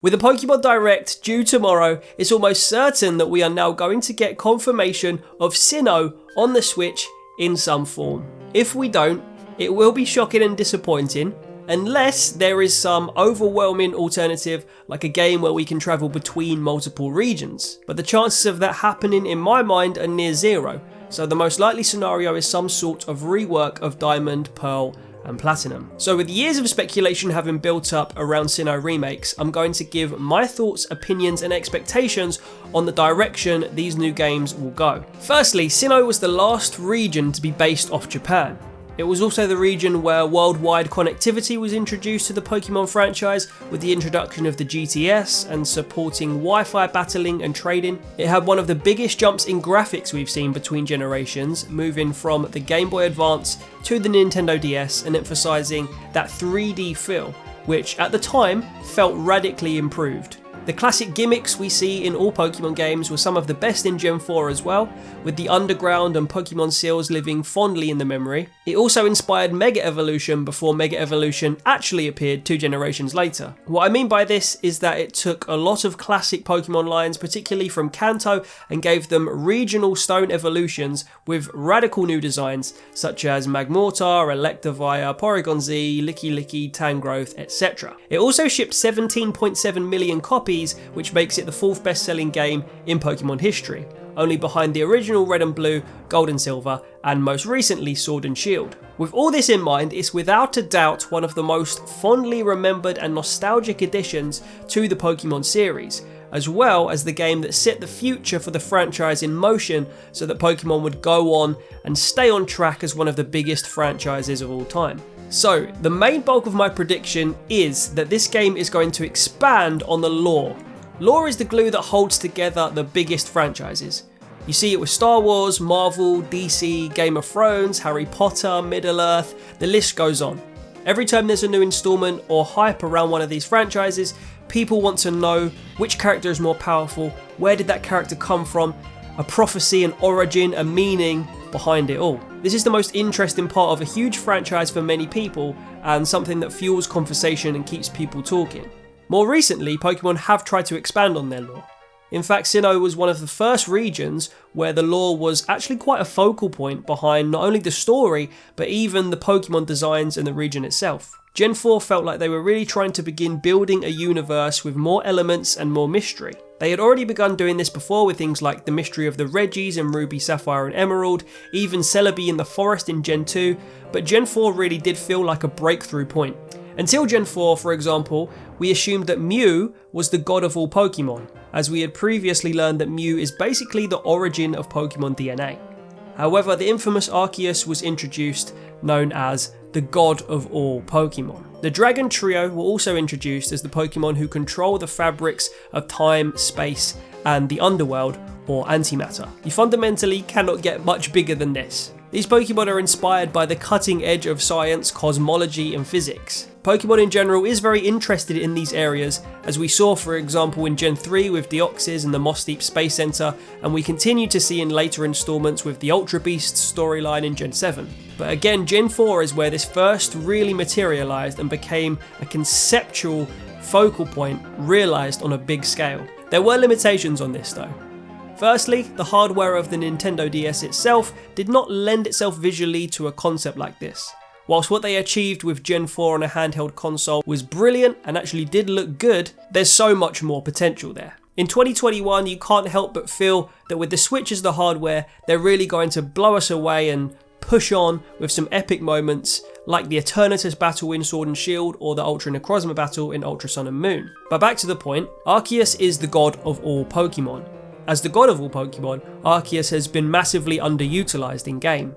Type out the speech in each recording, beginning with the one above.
With the Pokemon Direct due tomorrow, it's almost certain that we are now going to get confirmation of Sinnoh on the Switch in some form. If we don't, it will be shocking and disappointing, unless there is some overwhelming alternative like a game where we can travel between multiple regions. But the chances of that happening in my mind are near zero, so the most likely scenario is some sort of rework of Diamond, Pearl and Platinum. So with years of speculation having built up around Sinnoh remakes, I'm going to give my thoughts, opinions and expectations on the direction these new games will go. Firstly, Sinnoh was the last region to be based off Japan. It was also the region where worldwide connectivity was introduced to the Pokemon franchise with the introduction of the GTS and supporting Wi-Fi battling and trading. It had one of the biggest jumps in graphics we've seen between generations, moving from the Game Boy Advance to the Nintendo DS and emphasising that 3D feel, which at the time felt radically improved. The classic gimmicks we see in all Pokemon games were some of the best in Gen 4 as well, with the underground and Pokemon seals living fondly in the memory. It also inspired Mega Evolution before Mega Evolution actually appeared 2 generations later. What I mean by this is that it took a lot of classic Pokemon lines, particularly from Kanto, and gave them regional stone evolutions with radical new designs such as Magmortar, Electivire, Porygon Z, Licky Licky, Tangrowth, etc. It also shipped 17.7 million copies, which makes it the 4th best-selling game in Pokemon history, only behind the original Red and Blue, Gold and Silver, and most recently Sword and Shield. With all this in mind, it's without a doubt one of the most fondly remembered and nostalgic additions to the Pokemon series, as well as the game that set the future for the franchise in motion so that Pokemon would go on and stay on track as one of the biggest franchises of all time. So, the main bulk of my prediction is that this game is going to expand on the lore. Lore is the glue that holds together the biggest franchises. You see it with Star Wars, Marvel, DC, Game of Thrones, Harry Potter, Middle-earth, the list goes on. Every time there's a new installment or hype around one of these franchises, people want to know which character is more powerful, where did that character come from, a prophecy, an origin, a meaning behind it all. This is the most interesting part of a huge franchise for many people and something that fuels conversation and keeps people talking. More recently, Pokemon have tried to expand on their lore. In fact, Sinnoh was one of the first regions where the lore was actually quite a focal point behind not only the story, but even the Pokemon designs and the region itself. Gen 4 felt like they were really trying to begin building a universe with more elements and more mystery. They had already begun doing this before with things like the mystery of the Regis in Ruby, Sapphire and Emerald, even Celebi in the forest in Gen 2, but Gen 4 really did feel like a breakthrough point. Until Gen 4, for example, we assumed that Mew was the god of all Pokemon, as we had previously learned that Mew is basically the origin of Pokemon DNA. However, the infamous Arceus was introduced, known as the god of all Pokemon. The Dragon Trio were also introduced as the Pokemon who control the fabrics of time, space, and the underworld, or antimatter. You fundamentally cannot get much bigger than this. These Pokemon are inspired by the cutting edge of science, cosmology, and physics. Pokemon in general is very interested in these areas, as we saw for example in Gen 3 with Deoxys and the Moss Deep Space Center, and we continue to see in later installments with the Ultra Beasts storyline in Gen 7. But again, Gen 4 is where this first really materialized and became a conceptual focal point realized on a big scale. There were limitations on this though. Firstly, the hardware of the Nintendo DS itself did not lend itself visually to a concept like this. Whilst what they achieved with Gen 4 on a handheld console was brilliant and actually did look good, there's so much more potential there. In 2021, you can't help but feel that with the Switch as the hardware, they're really going to blow us away and push on with some epic moments like the Eternatus battle in Sword and Shield or the Ultra Necrozma battle in Ultra Sun and Moon. But back to the point, Arceus is the god of all Pokemon. As the god of all Pokemon, Arceus has been massively underutilized in game.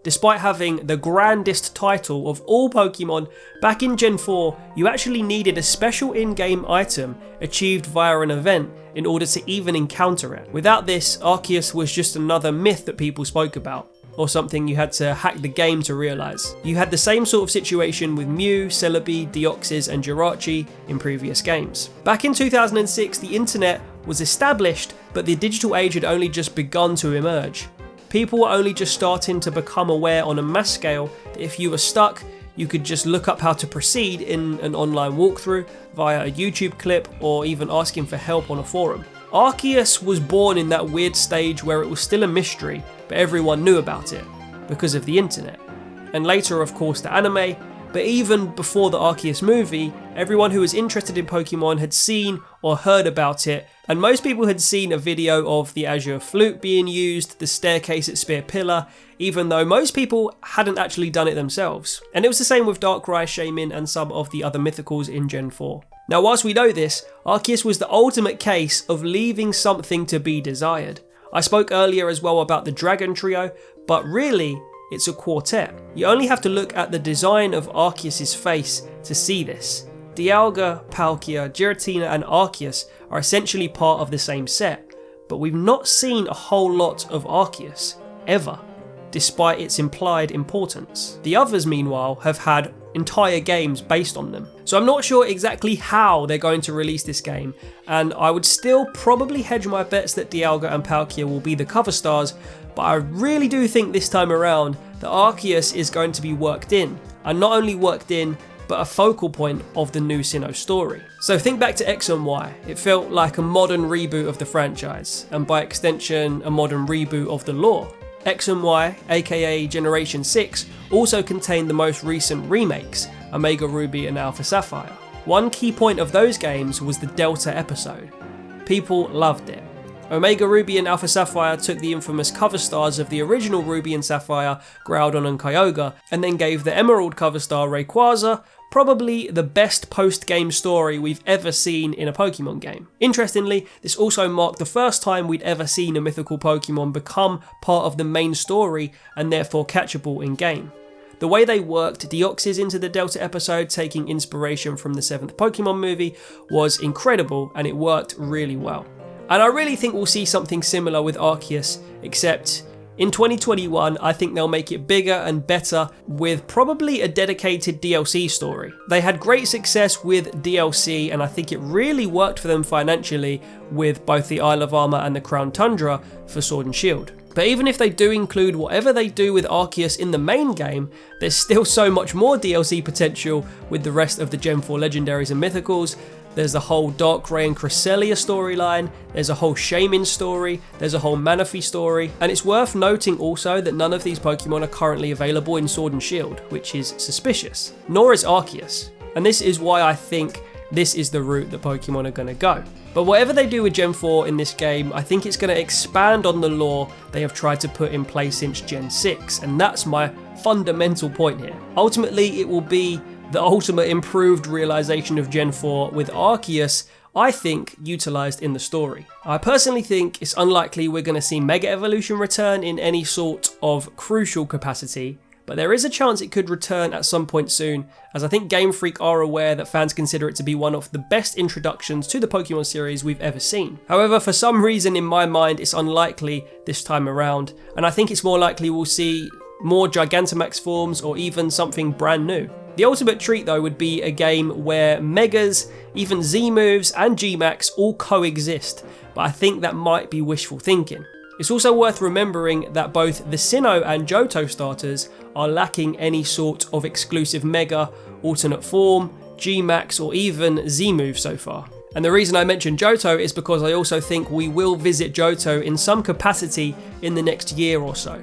Despite having the grandest title of all Pokemon, back in Gen 4, you actually needed a special in-game item achieved via an event in order to even encounter it. Without this, Arceus was just another myth that people spoke about, or something you had to hack the game to realise. You had the same sort of situation with Mew, Celebi, Deoxys and Jirachi in previous games. Back in 2006, the internet was established, but the digital age had only just begun to emerge. People were only just starting to become aware on a mass scale that if you were stuck, you could just look up how to proceed in an online walkthrough, via a YouTube clip, or even asking for help on a forum. Arceus was born in that weird stage where it was still a mystery, but everyone knew about it, because of the internet. And later, of course, the anime, but even before the Arceus movie, everyone who was interested in Pokemon had seen or heard about it, and most people had seen a video of the Azure Flute being used, the staircase at Spear Pillar, even though most people hadn't actually done it themselves. And it was the same with Darkrai, Shaymin, and some of the other mythicals in Gen 4. Now, whilst we know this, Arceus was the ultimate case of leaving something to be desired. I spoke earlier as well about the Dragon Trio, but really, it's a quartet. You only have to look at the design of Arceus' face to see this. Dialga, Palkia, Giratina and Arceus are essentially part of the same set, but we've not seen a whole lot of Arceus, ever, despite its implied importance. The others, meanwhile, have had entire games based on them. So I'm not sure exactly how they're going to release this game, and I would still probably hedge my bets that Dialga and Palkia will be the cover stars, but I really do think this time around that Arceus is going to be worked in, and not only worked in, but a focal point of the new Sinnoh story. So think back to X and Y, it felt like a modern reboot of the franchise, and by extension a modern reboot of the lore. X and Y, aka Generation 6, also contained the most recent remakes, Omega Ruby and Alpha Sapphire. One key point of those games was the Delta episode. People loved it. Omega Ruby and Alpha Sapphire took the infamous cover stars of the original Ruby and Sapphire, Groudon and Kyogre, and then gave the Emerald cover star Rayquaza probably the best post-game story we've ever seen in a Pokemon game. Interestingly, this also marked the first time we'd ever seen a mythical Pokemon become part of the main story and therefore catchable in-game. The way they worked Deoxys into the Delta episode, taking inspiration from the 7th Pokemon movie, was incredible and it worked really well. And I really think we'll see something similar with Arceus, except in 2021, I think they'll make it bigger and better with probably a dedicated DLC story. They had great success with DLC, and I think it really worked for them financially with both the Isle of Armor and the Crown Tundra for Sword and Shield. But even if they do include whatever they do with Arceus in the main game, there's still so much more DLC potential with the rest of the Gen 4 legendaries and mythicals. There's the whole Darkrai and Cresselia storyline, there's a whole Shaymin story, there's a whole Manaphy story, and it's worth noting also that none of these Pokemon are currently available in Sword and Shield, which is suspicious. Nor is Arceus, and this is why I think this is the route that Pokemon are going to go. But whatever they do with Gen 4 in this game, I think it's going to expand on the lore they have tried to put in place since Gen 6, and that's my fundamental point here. Ultimately, it will be the ultimate improved realization of Gen 4 with Arceus, I think, utilised in the story. I personally think it's unlikely we're going to see Mega Evolution return in any sort of crucial capacity, but there is a chance it could return at some point soon, as I think Game Freak are aware that fans consider it to be one of the best introductions to the Pokemon series we've ever seen. However, for some reason in my mind it's unlikely this time around, and I think it's more likely we'll see more Gigantamax forms or even something brand new. The ultimate treat though would be a game where Megas, even Z-moves and G-Max all coexist, but I think that might be wishful thinking. It's also worth remembering that both the Sinnoh and Johto starters are lacking any sort of exclusive Mega, alternate form, G-Max or even Z-move so far. And the reason I mention Johto is because I also think we will visit Johto in some capacity in the next year or so.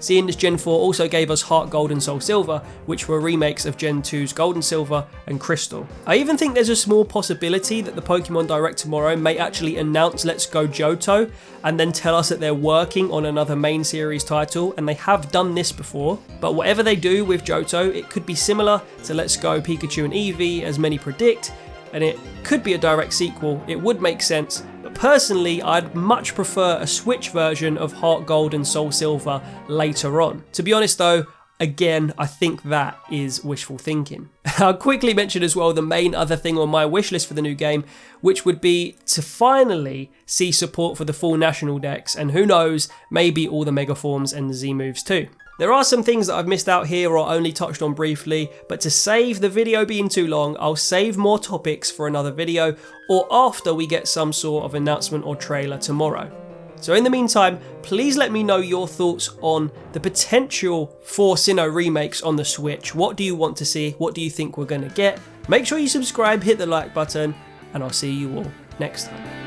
Seeing as Gen 4 also gave us Heart Gold and Soul Silver, which were remakes of Gen 2's Gold and Silver and Crystal. I even think there's a small possibility that the Pokemon Direct tomorrow may actually announce Let's Go Johto and then tell us that they're working on another main series title, and they have done this before. But whatever they do with Johto, it could be similar to Let's Go Pikachu and Eevee as many predict, and it could be a direct sequel. It would make sense. Personally, I'd much prefer a Switch version of Heart Gold and Soul Silver later on. To be honest though, again, I think that is wishful thinking. I'll quickly mention as well the main other thing on my wishlist for the new game, which would be to finally see support for the full National Dex, and who knows, maybe all the Mega Forms and the Z-moves too. There are some things that I've missed out here or only touched on briefly, but to save the video being too long, I'll save more topics for another video or after we get some sort of announcement or trailer tomorrow. So in the meantime, please let me know your thoughts on the potential for Sinnoh remakes on the Switch. What do you want to see? What do you think we're going to get? Make sure you subscribe, hit the like button, and I'll see you all next time.